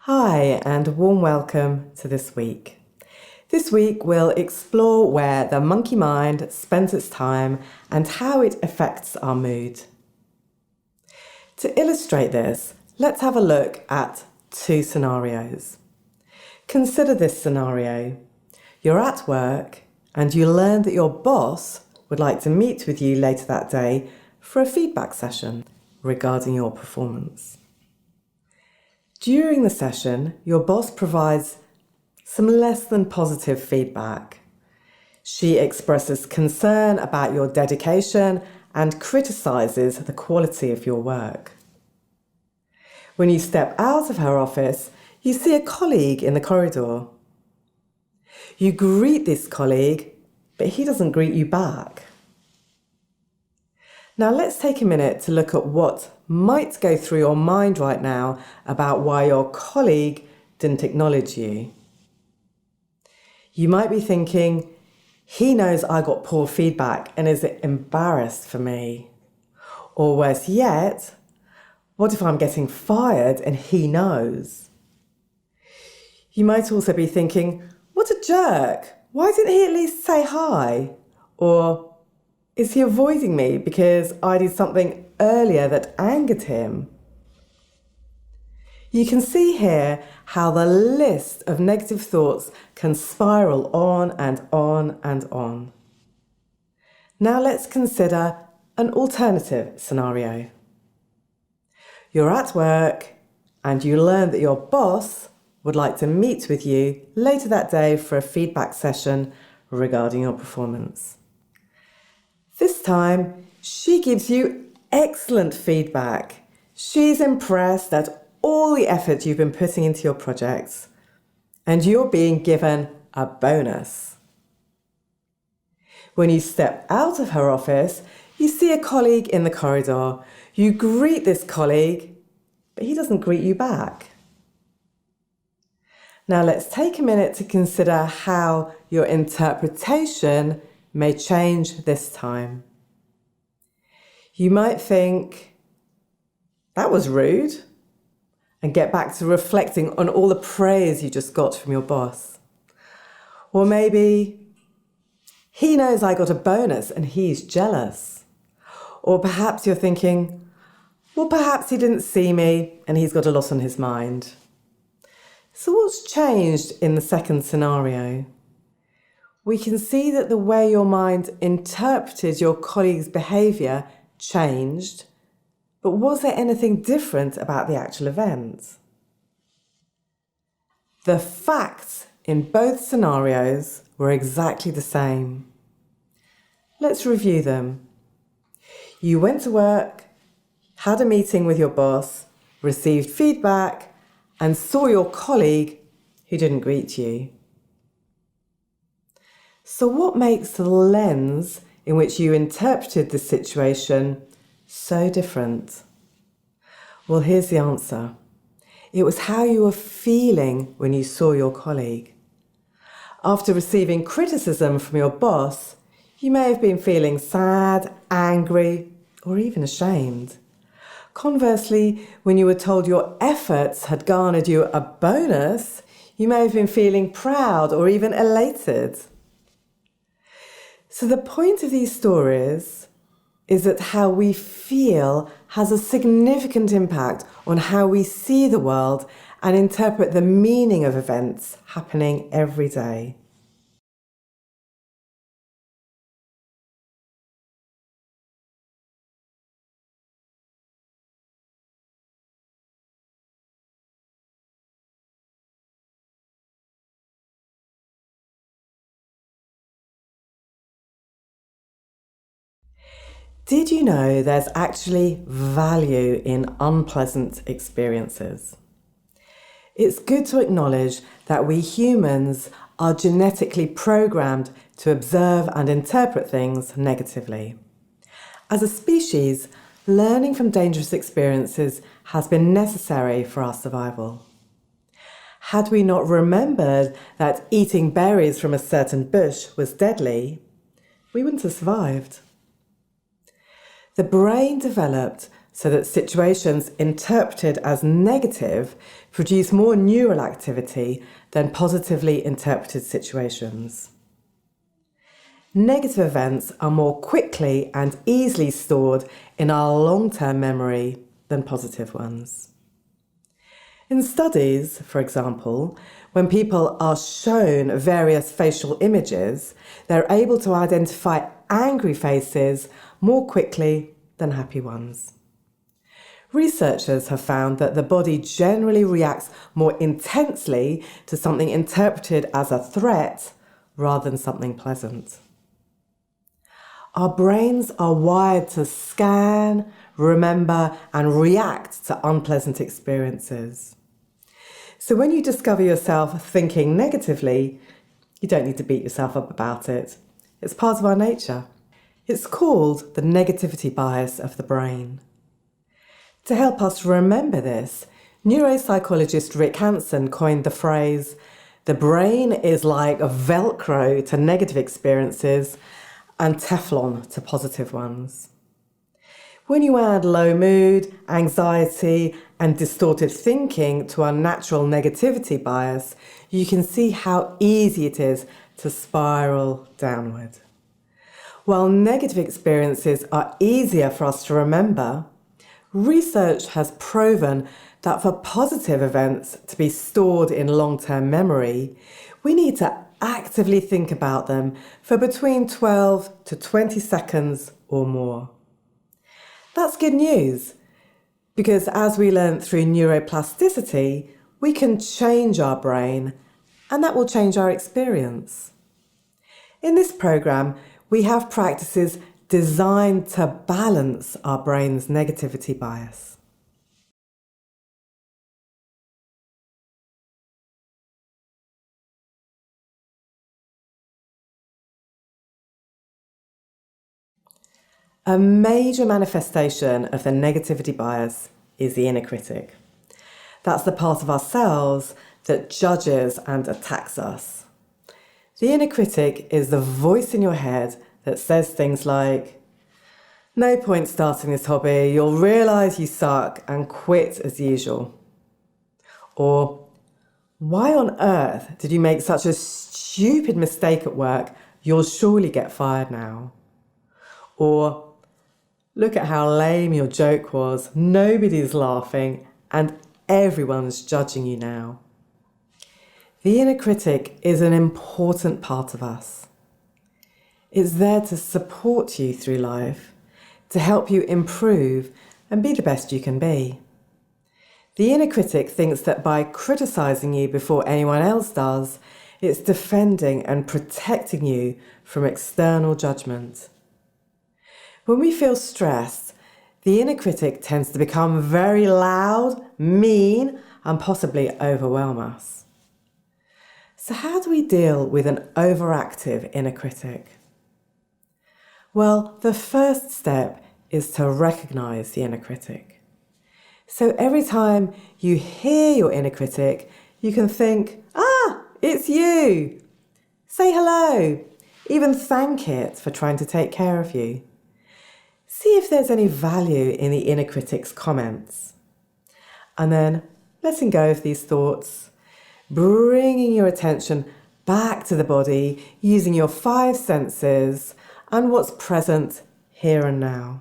Hi, and a warm welcome to this week. This week we'll explore where the monkey mind spends its time and how it affects our mood. To illustrate this, let's have a look at two scenarios. Consider this scenario. You're at work and you learn that your boss would like to meet with you later that day for a feedback session regarding your performance. During the session, your boss provides some less than positive feedback. She expresses concern about your dedication and criticises the quality of your work. When you step out of her office, you see a colleague in the corridor. You greet this colleague, but he doesn't greet you back. Now let's take a minute to look at what might go through your mind right now about why your colleague didn't acknowledge you. You might be thinking, he knows I got poor feedback and is embarrassed for me. Or worse yet, what if I'm getting fired and he knows? You might also be thinking, what a jerk! Why didn't he at least say hi? Or, is he avoiding me because I did something earlier that angered him? You can see here how the list of negative thoughts can spiral on and on and on. Now let's consider an alternative scenario. You're at work and you learn that your boss would like to meet with you later that day for a feedback session regarding your performance. This time, she gives you excellent feedback. She's impressed at all the effort you've been putting into your projects, and you're being given a bonus. When you step out of her office, you see a colleague in the corridor. You greet this colleague, but he doesn't greet you back. Now let's take a minute to consider how your interpretation may change this time. You might think, that was rude, and get back to reflecting on all the praise you just got from your boss. Or maybe, he knows I got a bonus and he's jealous. Or perhaps you're thinking, well, perhaps he didn't see me and he's got a lot on his mind. So what's changed in the second scenario? We can see that the way your mind interpreted your colleague's behaviour changed, but was there anything different about the actual event? The facts in both scenarios were exactly the same. Let's review them. You went to work, had a meeting with your boss, received feedback, and saw your colleague who didn't greet you. So what makes the lens in which you interpreted the situation so different? Well, here's the answer. It was how you were feeling when you saw your colleague. After receiving criticism from your boss, you may have been feeling sad, angry, or even ashamed. Conversely, when you were told your efforts had garnered you a bonus, you may have been feeling proud or even elated. So the point of these stories is that how we feel has a significant impact on how we see the world and interpret the meaning of events happening every day. Did you know there's actually value in unpleasant experiences? It's good to acknowledge that we humans are genetically programmed to observe and interpret things negatively. As a species, learning from dangerous experiences has been necessary for our survival. Had we not remembered that eating berries from a certain bush was deadly, we wouldn't have survived. The brain developed so that situations interpreted as negative produce more neural activity than positively interpreted situations. Negative events are more quickly and easily stored in our long-term memory than positive ones. In studies, for example, when people are shown various facial images, they're able to identify angry faces more quickly than happy ones. Researchers have found that the body generally reacts more intensely to something interpreted as a threat rather than something pleasant. Our brains are wired to scan, remember, and react to unpleasant experiences. So when you discover yourself thinking negatively, you don't need to beat yourself up about it. It's part of our nature. It's called the negativity bias of the brain. To help us remember this, neuropsychologist Rick Hanson coined the phrase, "The brain is like a Velcro to negative experiences and Teflon to positive ones." When you add low mood, anxiety, and distorted thinking to our natural negativity bias, you can see how easy it is to spiral downward. While negative experiences are easier for us to remember, research has proven that for positive events to be stored in long-term memory, we need to actively think about them for between 12 to 20 seconds or more. That's good news, because as we learned through neuroplasticity, we can change our brain, and that will change our experience. In this program, we have practices designed to balance our brain's negativity bias. A major manifestation of the negativity bias is the inner critic. That's the part of ourselves that judges and attacks us. The inner critic is the voice in your head that says things like, "No point starting this hobby, you'll realise you suck and quit as usual." Or, "Why on earth did you make such a stupid mistake at work? You'll surely get fired now." Or, "Look at how lame your joke was. Nobody's laughing and everyone's judging you now." The inner critic is an important part of us. It's there to support you through life, to help you improve and be the best you can be. The inner critic thinks that by criticizing you before anyone else does, it's defending and protecting you from external judgment. When we feel stressed, the inner critic tends to become very loud, mean, and possibly overwhelm us. So how do we deal with an overactive inner critic? Well, the first step is to recognize the inner critic. So every time you hear your inner critic, you can think, it's you. Say hello. Even thank it for trying to take care of you. See if there's any value in the inner critic's comments. And then letting go of these thoughts, bringing your attention back to the body using your 5 senses and what's present here and now.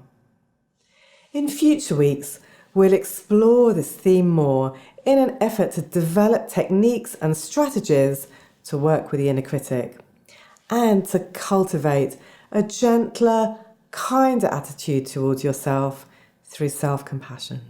In future weeks, we'll explore this theme more in an effort to develop techniques and strategies to work with the inner critic and to cultivate a gentler, kinder attitude towards yourself through self-compassion.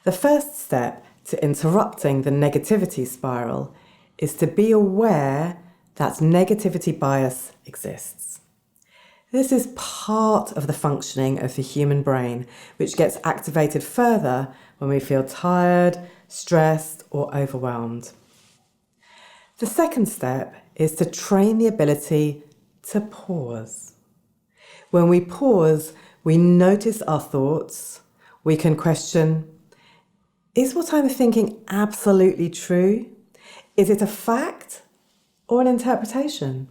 The first step to interrupting the negativity spiral is to be aware that negativity bias exists. This is part of the functioning of the human brain, which gets activated further when we feel tired, stressed, or overwhelmed. The second step is to train the ability to pause. When we pause, we notice our thoughts. We can question, is what I'm thinking absolutely true? Is it a fact or an interpretation?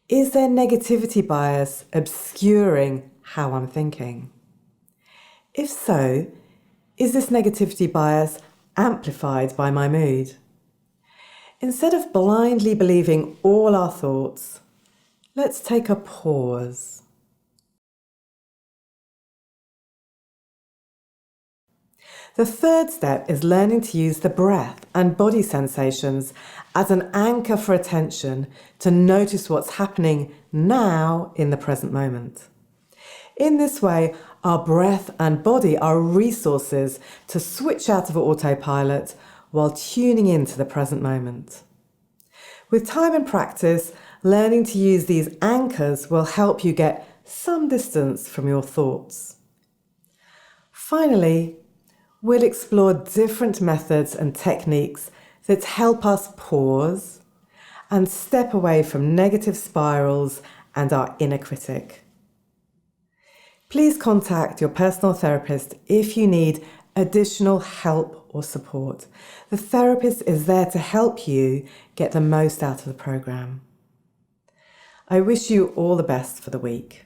Is there negativity bias obscuring how I'm thinking? If so, is this negativity bias amplified by my mood? Instead of blindly believing all our thoughts, let's take a pause. The third step is learning to use the breath and body sensations as an anchor for attention to notice what's happening now in the present moment. In this way, our breath and body are resources to switch out of autopilot while tuning into the present moment. With time and practice, learning to use these anchors will help you get some distance from your thoughts. Finally, we'll explore different methods and techniques that help us pause and step away from negative spirals and our inner critic. Please contact your personal therapist if you need additional help or support. The therapist is there to help you get the most out of the program. I wish you all the best for the week.